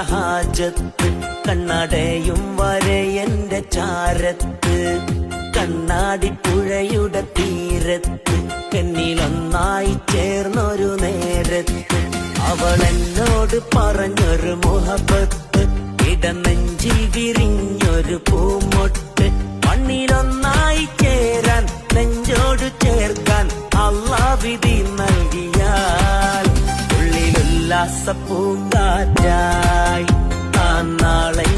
ഹാജത്ത് കണ്ണടയും വരെ എന്റെ ചാരത്ത് കണ്ണാടിപ്പുഴയുടെ തീരത്ത് എന്നിലൊന്നായി ചേർന്നൊരു നേരത്ത് അവൾ എന്നോട് പറഞ്ഞൊരു മുഹബത്ത് ഇടനെഞ്ചിൽ വിരിഞ്ഞൊരു പൂമൊട്ട് മണ്ണിലൊന്നായി ചേരാൻ നെഞ്ചോട് ചേർക്കാൻ അല്ലാഹ് വിധി നൽകിയാൽ ഉള്ളിലുല്ലാസ പൂങ്കാറ്റായി നാളെ